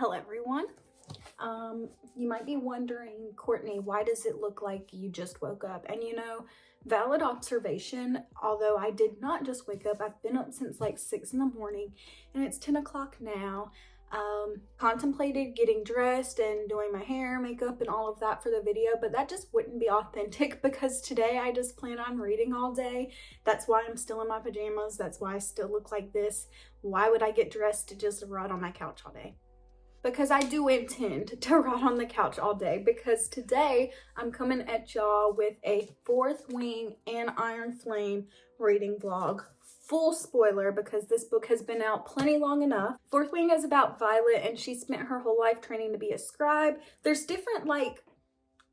Hello everyone. You might be wondering, Courtney, why does it look like you just woke up? And valid observation, although I did not just wake up, I've been up since like 6 in the morning and it's 10 o'clock now. Contemplated getting dressed and doing my hair, makeup, and all of that for the video, but that just wouldn't be authentic because today I just plan on reading all day. That's why I'm still in my pajamas. That's why I still look like this. Why would I get dressed to just rot on my couch all day? Because I do intend to rot on the couch all day, because today I'm coming at y'all with a Fourth Wing and Iron Flame reading vlog. Full spoiler, because this book has been out plenty long enough. Fourth Wing is about Violet, and she spent her whole life training to be a scribe. There's different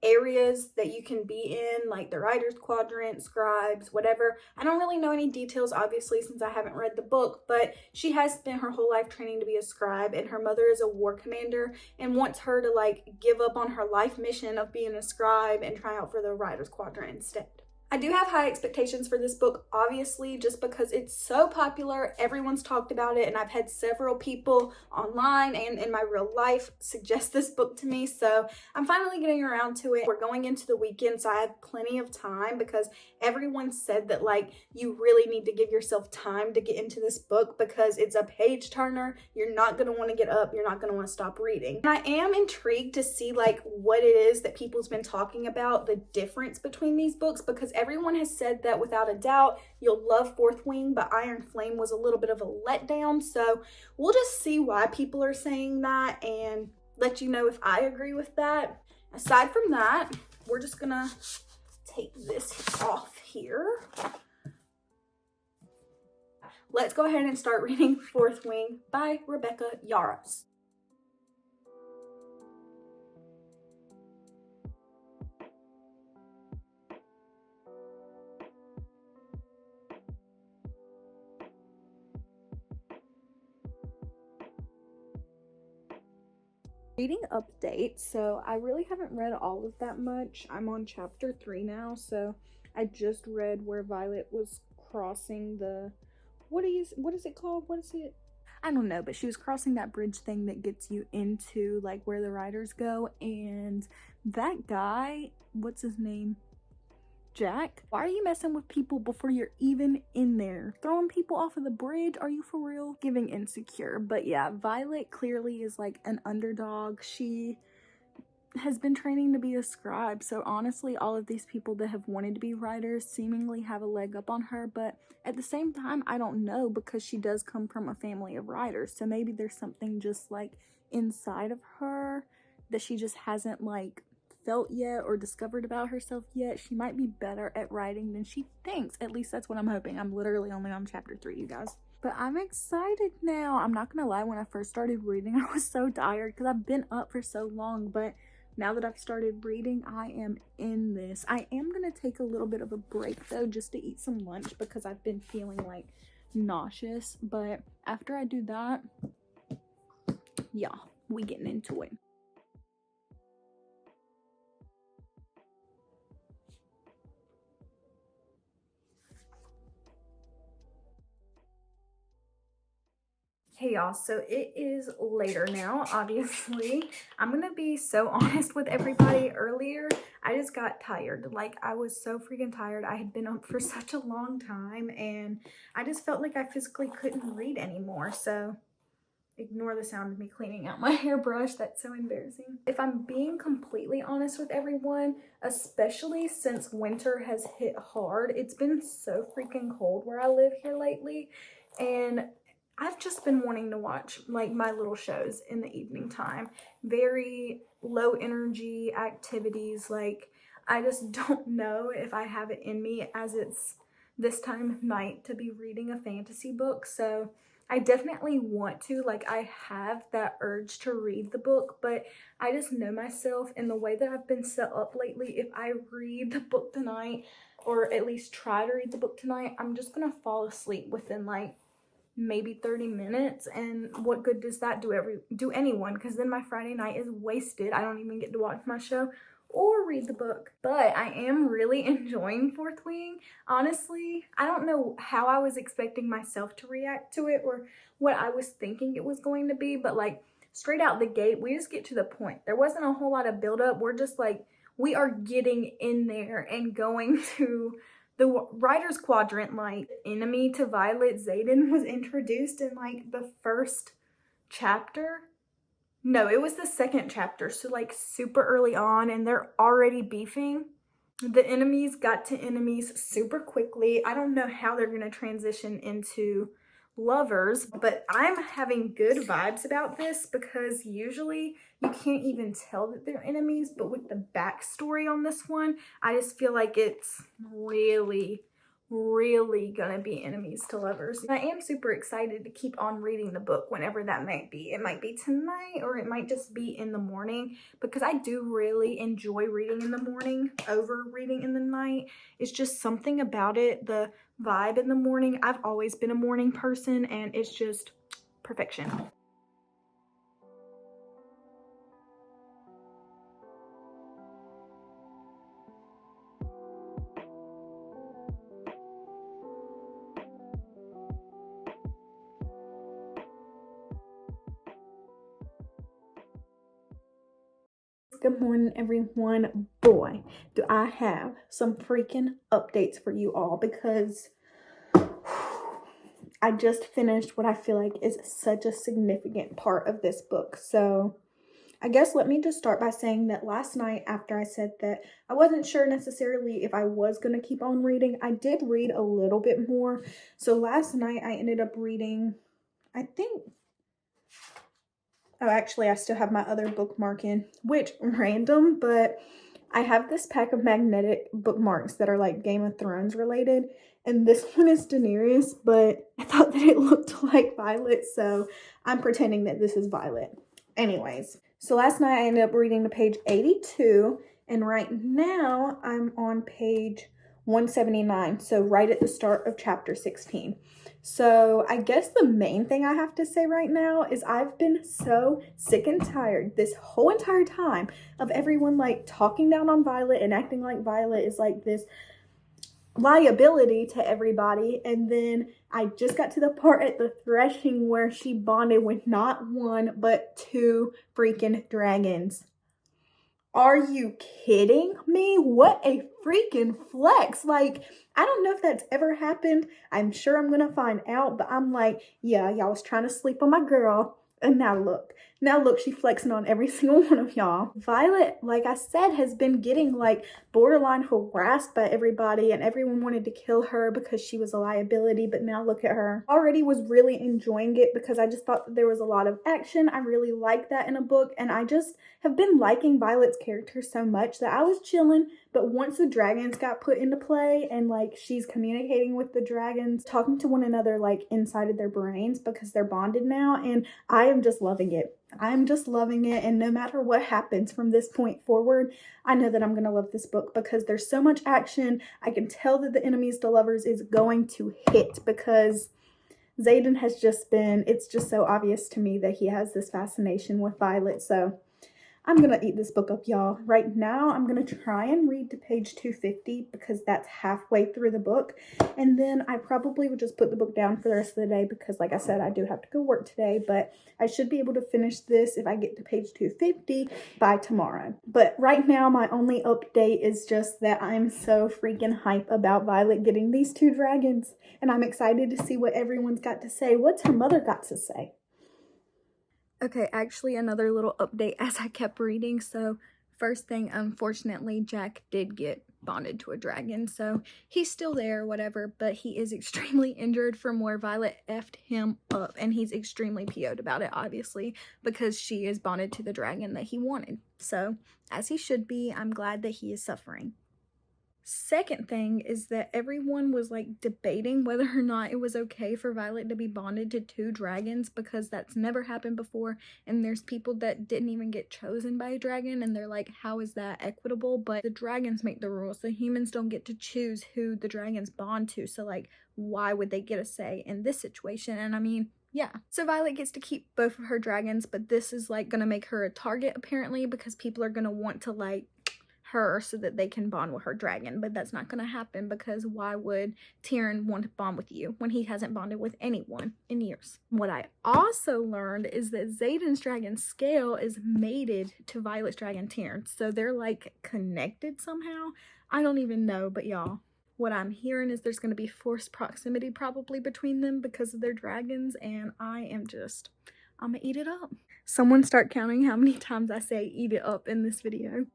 areas that you can be in, like the writer's quadrant, scribes, whatever. I don't really know any details, obviously, since I haven't read the book, but she has spent her whole life training to be a scribe, and her mother is a war commander and wants her to give up on her life mission of being a scribe and try out for the writer's quadrant instead. I do have high expectations for this book, obviously, just because it's so popular. Everyone's talked about it, and I've had several people online and in my real life suggest this book to me, so I'm finally getting around to it. We're going into the weekend, so I have plenty of time, because everyone said that you really need to give yourself time to get into this book because it's a page turner. You're not going to want to get up. You're not going to want to stop reading. And I am intrigued to see what it is that people's been talking about, the difference between these books, because everyone has said that without a doubt you'll love Fourth Wing, but Iron Flame was a little bit of a letdown. So we'll just see why people are saying that and let you know if I agree with that. Aside from that, we're just gonna take this off here. Let's go ahead and start reading Fourth Wing by Rebecca Yarros. Reading update. So I really haven't read all of that much. I'm on chapter 3 now, so I just read where Violet was crossing the what is it called? What is it? I don't know, but she was crossing that bridge thing that gets you into where the riders go, and that guy, what's his name? Jack, why are you messing with people before you're even in there? Throwing people off of the bridge? Are you for real? Giving insecure. But yeah, Violet clearly is an underdog. She has been training to be a scribe, so honestly all of these people that have wanted to be writers seemingly have a leg up on her, but at the same time I don't know, because she does come from a family of writers, so maybe there's something just inside of her that she just hasn't felt yet or discovered about herself yet. She might be better at writing than she thinks. At least that's what I'm hoping. I'm literally only on chapter 3, you guys. But I'm excited now. I'm not gonna lie, when I first started reading I was so tired because I've been up for so long, but now that I've started reading, I am in this. I am gonna take a little bit of a break though, just to eat some lunch, because I've been feeling nauseous. But after I do that, yeah, we getting into it. Hey y'all, so it is later now, obviously. I'm gonna be so honest with everybody. Earlier, I just got tired. I was so freaking tired. I had been up for such a long time, and I just felt like I physically couldn't read anymore. So ignore the sound of me cleaning out my hairbrush. That's so embarrassing. If I'm being completely honest with everyone, especially since winter has hit hard, it's been so freaking cold where I live here lately, and I've just been wanting to watch my little shows in the evening time. Very low energy activities. I just don't know if I have it in me, as it's this time of night, to be reading a fantasy book. So I definitely want to. I have that urge to read the book, but I just know myself in the way that I've been set up lately. If I read the book tonight, or at least try to read the book tonight, I'm just gonna fall asleep within maybe 30 minutes, and what good does that do anyone? Because then my Friday night is wasted. I don't even get to watch my show or read the book. But I am really enjoying Fourth Wing. Honestly, I don't know how I was expecting myself to react to it or what I was thinking it was going to be, but straight out the gate, we just get to the point. There wasn't a whole lot of buildup. We're just like, we are getting in there and going to the writer's quadrant. Like, enemy to Violet, Xaden, was introduced in like the first chapter. No, it was the second chapter, so like super early on, and they're already beefing. The enemies got to enemies super quickly. I don't know how they're going to transition into lovers, but I'm having good vibes about this because usually you can't even tell that they're enemies, but with the backstory on this one, I just feel like it's really gonna be enemies to lovers. I am super excited to keep on reading the book whenever that might be. It might be tonight or it might just be in the morning, because I do really enjoy reading in the morning over reading in the night. It's just something about it, the vibe in the morning. I've always been a morning person and it's just perfection. Good morning, everyone. Boy, do I have some freaking updates for you all, because I just finished what I feel like is such a significant part of this book. So I guess let me just start by saying that last night, after I said that I wasn't sure necessarily if I was going to keep on reading, I did read a little bit more. So last night I ended up reading, I think, oh, actually, I still have my other bookmark in, which random, but I have this pack of magnetic bookmarks that are like Game of Thrones related. And this one is Daenerys, but I thought that it looked like Violet, so I'm pretending that this is Violet. Anyways, so last night I ended up reading to page 82, and right now I'm on page 179, so right at the start of chapter 16. So I guess the main thing I have to say right now is I've been so sick and tired this whole entire time of everyone like talking down on Violet and acting like Violet is like this liability to everybody. And then I just got to the part at the threshing where she bonded with not one but two freaking dragons. Are you kidding me? What a freaking flex. Like, I don't know if that's ever happened. I'm sure I'm gonna find out, but I'm like, yeah, y'all was trying to sleep on my girl, and now look, she flexing on every single one of y'all. Violet, like I said, has been getting like borderline harassed by everybody, and everyone wanted to kill her because she was a liability, but now look at her. Already was really enjoying it because I just thought that there was a lot of action. I really like that in a book, and I just have been liking Violet's character so much that I was chilling. But once the dragons got put into play and like she's communicating with the dragons, talking to one another like inside of their brains because they're bonded now, and I am just loving it. I'm just loving it, and no matter what happens from this point forward, I know that I'm going to love this book because there's so much action. I can tell that the enemies to lovers is going to hit because Xaden has just been, it's just so obvious to me that he has this fascination with Violet. So I'm going to eat this book up, y'all. Right now, I'm going to try and read to page 250 because that's halfway through the book. And then I probably would just put the book down for the rest of the day because, like I said, I do have to go work today. But I should be able to finish this if I get to page 250 by tomorrow. But right now, my only update is just that I'm so freaking hype about Violet getting these two dragons. And I'm excited to see what everyone's got to say. What's her mother got to say? Okay, actually another little update as I kept reading. So first thing, unfortunately, Jack did get bonded to a dragon. So he's still there, whatever, but he is extremely injured from where Violet effed him up. And he's extremely PO'd about it, obviously, because she is bonded to the dragon that he wanted. So as he should be, I'm glad that he is suffering. Second thing is that everyone was like debating whether or not it was okay for Violet to be bonded to two dragons because that's never happened before, and there's people that didn't even get chosen by a dragon and they're like, how is that equitable? But the dragons make the rules. The humans don't get to choose who the dragons bond to, so like why would they get a say in this situation? And I mean, yeah. So Violet gets to keep both of her dragons, but this is like gonna make her a target apparently because people are gonna want to like her so that they can bond with her dragon. But that's not going to happen, because why would Tyrion want to bond with you when he hasn't bonded with anyone in years? What I also learned is that Xaden's dragon Scale is mated to Violet's dragon Tyrion. So they're like connected somehow. I don't even know, but y'all, what I'm hearing is there's going to be forced proximity probably between them because of their dragons, and I'm gonna eat it up. Someone start counting how many times I say eat it up in this video.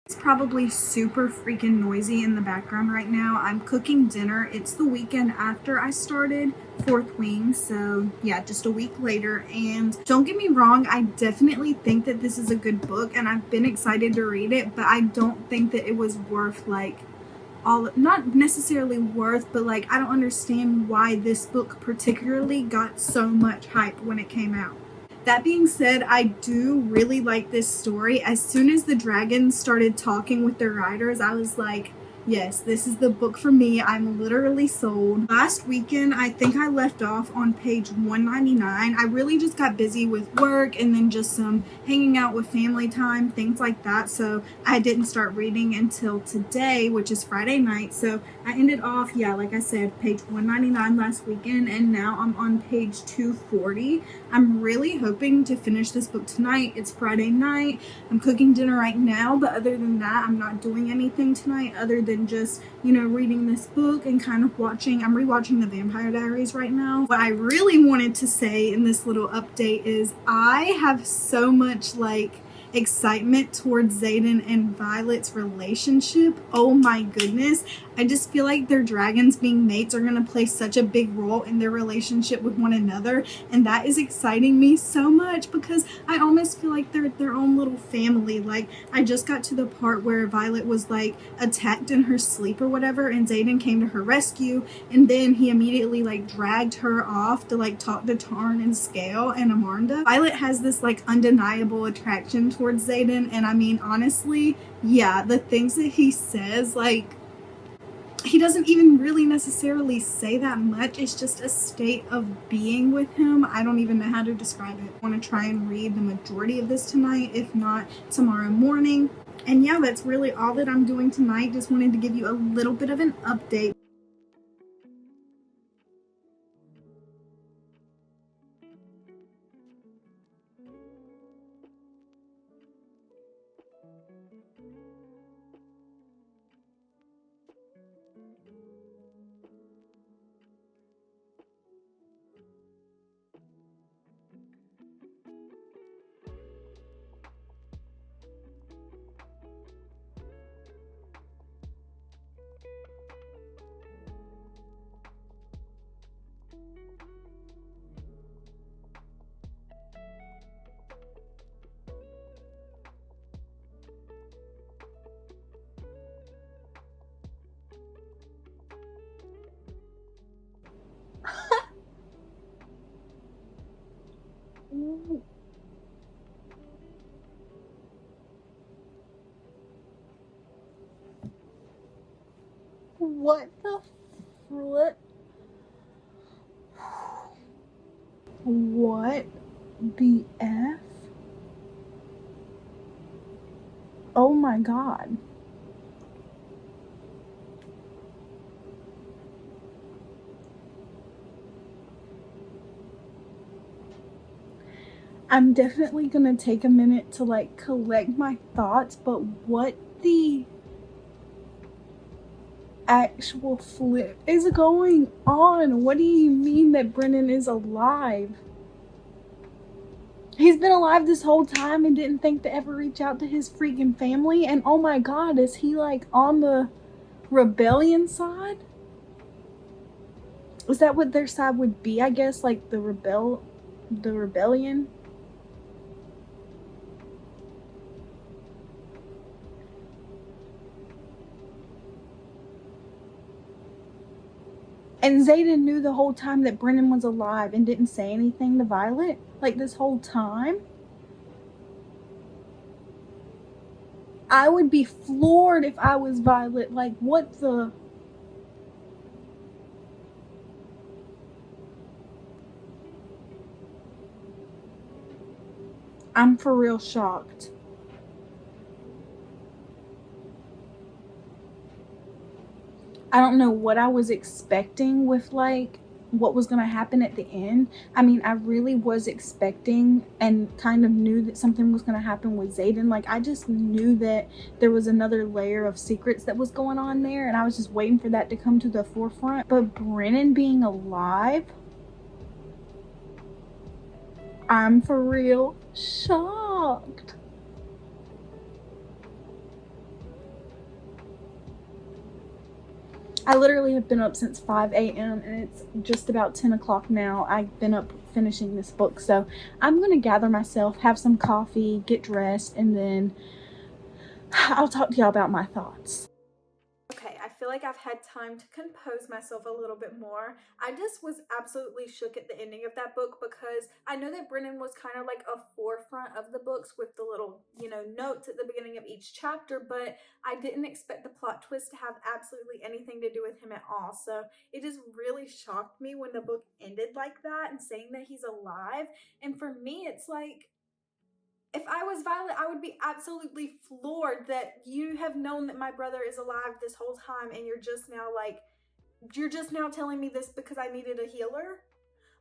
It's probably super freaking noisy in the background right now. I'm cooking dinner. It's the weekend after I started Fourth Wing, so yeah, just a week later. And don't get me wrong, I definitely think that this is a good book and I've been excited to read it, but I don't think that it was worth like not necessarily worth, but like I don't understand why this book particularly got so much hype when it came out. That being said, I do really like this story. As soon as the dragons started talking with their riders, I was like, yes, this is the book for me. I'm literally sold. Last weekend, I think I left off on page 199. I really just got busy with work and then just some hanging out with family time, things like that. So I didn't start reading until today, which is Friday night. So I ended off, yeah, like I said, page 199 last weekend, and now I'm on page 240. I'm really hoping to finish this book tonight. It's Friday night. I'm cooking dinner right now, but other than that, I'm not doing anything tonight other than just, you know, reading this book and kind of watching. I'm rewatching The Vampire Diaries right now. What I really wanted to say in this little update is I have so much like excitement towards Xaden and Violet's relationship. Oh my goodness. I just feel like their dragons being mates are going to play such a big role in their relationship with one another, and that is exciting me so much because I almost feel like they're their own little family. Like I just got to the part where Violet was like attacked in her sleep or whatever, and Xaden came to her rescue, and then he immediately like dragged her off to like talk to Tarn and Scale and Amaranda. Violet has this like undeniable attraction towards Xaden, and I mean honestly, yeah, the things that he says, like he doesn't even really necessarily say that much. It's just a state of being with him. I don't even know how to describe it. I want to try and read the majority of this tonight, if not tomorrow morning. And yeah, that's really all that I'm doing tonight. Just wanted to give you a little bit of an update. What the flip? What the F? Oh my god. I'm definitely gonna take a minute to like collect my thoughts, but what the actual flip is going on? What do you mean that Brennan is alive? He's been alive this whole time and didn't think to ever reach out to his freaking family? And oh my god, is he like on the rebellion side? Is that what their side would be? I guess like the rebellion? And Xaden knew the whole time that Brennan was alive and didn't say anything to Violet? Like this whole time? I would be floored if I was Violet. Like, what the? I'm for real shocked. I don't know what I was expecting with like what was going to happen at the end. I mean, I really was expecting and kind of knew that something was going to happen with Zayden. Like, I just knew that there was another layer of secrets that was going on there, and I was just waiting for that to come to the forefront. But Brennan being alive, I'm for real shocked. I literally have been up since 5 a.m. and it's just about 10 o'clock now. I've been up finishing this book. So I'm going to gather myself, have some coffee, get dressed, and then I'll talk to y'all about my thoughts. Okay, I feel like I've had time to compose myself a little bit more. I just was absolutely shook at the ending of that book because I know that Brennan was kind of like a forefront of the books with the little, notes at the beginning of each chapter, but I didn't expect the plot twist to have absolutely anything to do with him at all. So it just really shocked me when the book ended like that and saying that he's alive. And for me, it's like, if I was Violet, I would be absolutely floored that you have known that my brother is alive this whole time and you're just now telling me this because I needed a healer?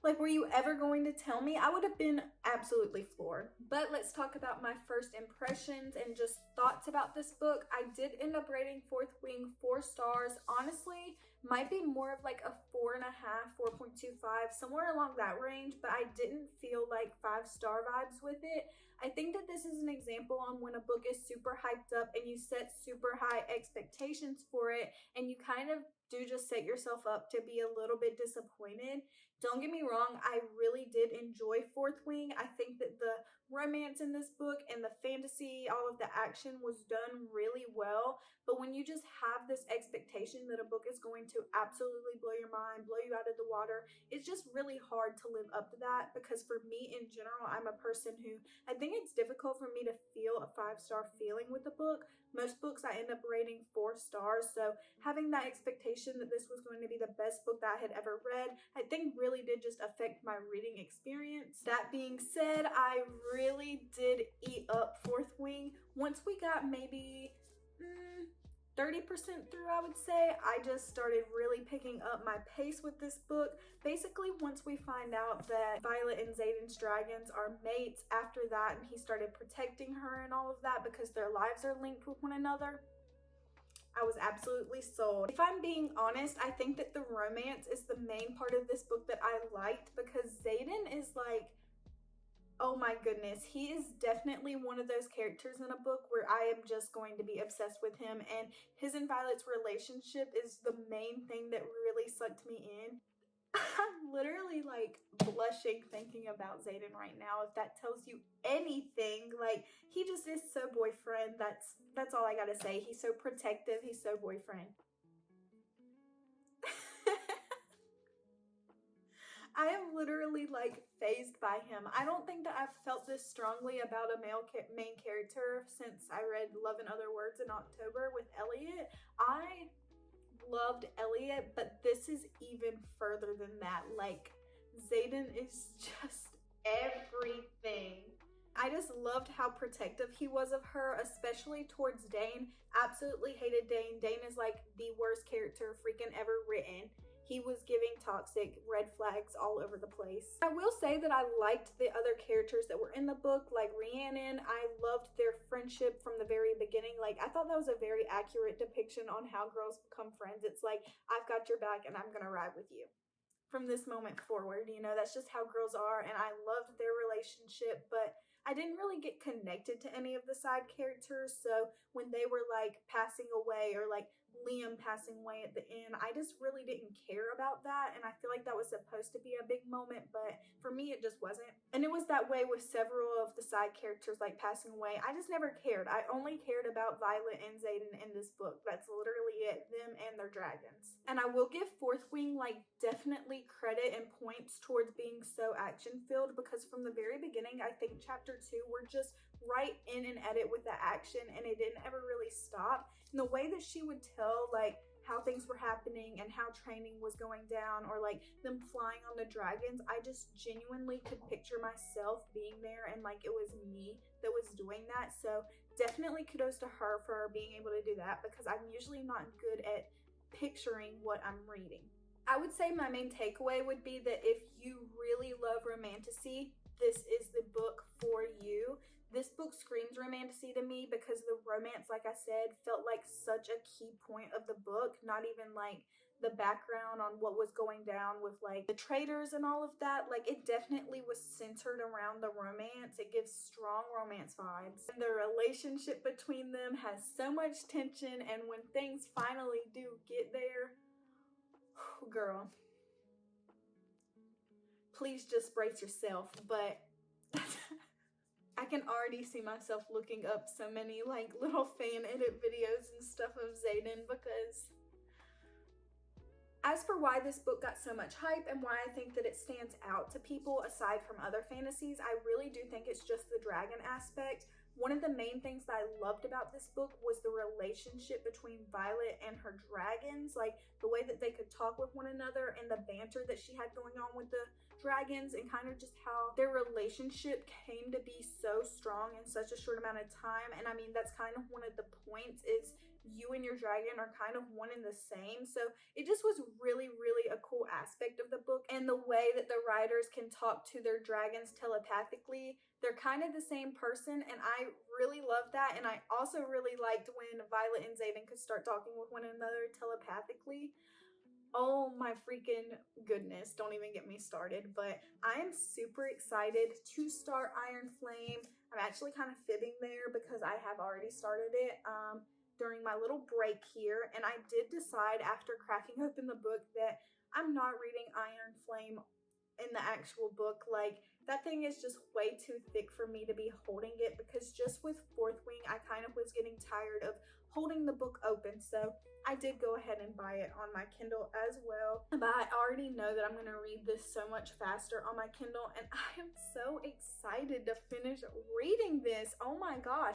Like, were you ever going to tell me? I would have been absolutely floored. But let's talk about my first impressions and just thoughts about this book. I did end up rating Fourth Wing 4 stars. Honestly, might be more of like a 4.5, 4.25, somewhere along that range, but I didn't feel like 5-star vibes with it. I think that this is an example on when a book is super hyped up and you set super high expectations for it, and you kind of do just set yourself up to be a little bit disappointed. Don't get me wrong, I really did enjoy Fourth Wing. I think that the romance in this book and the fantasy, all of the action was done really well. But when you just have this expectation that a book is going to absolutely blow your mind, blow you out of the water, it's just really hard to live up to that. Because for me in general, I'm a person who, I think it's difficult for me to feel a 5-star feeling with a book. Most books I end up rating 4 stars. So having that expectation that this was going to be the best book that I had ever read, I think really did just affect my reading experience. That being said, I really did eat up Fourth Wing. Once we got maybe 30% through, I would say, I just started really picking up my pace with this book. Basically, once we find out that Violet and Zayden's dragons are mates, after that, and he started protecting her and all of that because their lives are linked with one another, I was absolutely sold. If I'm being honest, I think that the romance is the main part of this book that I liked because Zayden is like, oh my goodness, he is definitely one of those characters in a book where I am just going to be obsessed with him, and his and Violet's relationship is the main thing that really sucked me in. I'm literally like blushing thinking about Zayden right now. If that tells you anything, like, he just is so boyfriend. That's all I gotta say. He's so protective. He's so boyfriend. I am literally like phased by him. I don't think that I've felt this strongly about a main character since I read Love and Other Words in October with Elliot. I loved Elliot, but this is even further than that. Like, Zayden is just everything. I just loved how protective he was of her, especially towards Dane. Absolutely hated Dane. Dane is like the worst character freaking ever written. He was giving toxic red flags all over the place. I will say that I liked the other characters that were in the book, like Rhiannon. I loved their friendship from the very beginning. Like, I thought that was a very accurate depiction on how girls become friends. It's like, I've got your back and I'm gonna ride with you from this moment forward. That's just how girls are, and I loved their relationship, but I didn't really get connected to any of the side characters. So when they were like passing away, or like Liam passing away at the end, I just really didn't care about that. And I feel like that was supposed to be a big moment, but for me, it just wasn't. And it was that way with several of the side characters like passing away. I just never cared. I only cared about Violet and Zayden in this book. That's literally it, them and their dragons. And I will give Fourth Wing like definitely credit and points towards being so action filled, because from the very beginning, I think chapter 2, we're just right in and at it with the action, and it didn't ever really stop. And the way that she would tell like how things were happening and how training was going down, or like them flying on the dragons, I just genuinely could picture myself being there, and like it was me that was doing that. So definitely kudos to her for being able to do that, because I'm usually not good at picturing what I'm reading. I would say my main takeaway would be that if you really love romantasy, this is the book for you. This book screams romantasy to me because the romance, like I said, felt like such a key point of the book, not even like the background on what was going down with like the traders and all of that. Like it definitely was centered around the romance. It gives strong romance vibes. And the relationship between them has so much tension, and when things finally do get there, girl, please just brace yourself. But I can already see myself looking up so many like little fan edit videos and stuff of Xaden, because as for why this book got so much hype and why I think that it stands out to people aside from other fantasies, I really do think it's just the dragon aspect. One of the main things that I loved about this book was the relationship between Violet and her dragons, like the way that they could talk with one another and the banter that she had going on with the dragons, and kind of just how their relationship came to be so strong in such a short amount of time. And I mean, that's kind of one of the points, is you and your dragon are kind of one and the same. So it just was really, really a cool aspect of the book. And the way that the writers can talk to their dragons telepathically, they're kind of the same person, and I really love that. And I also really liked when Violet and Xaden could start talking with one another telepathically. Oh my freaking goodness, don't even get me started. But I am super excited to start Iron Flame. I'm actually kind of fibbing there because I have already started it during my little break here, and I did decide after cracking open the book that I'm not reading Iron Flame in the actual book. Like, that thing is just way too thick for me to be holding it, because just with Fourth Wing I kind of was getting tired of holding the book open. So I did go ahead and buy it on my Kindle as well, but I already know that I'm going to read this so much faster on my Kindle, and I am so excited to finish reading this. Oh my gosh.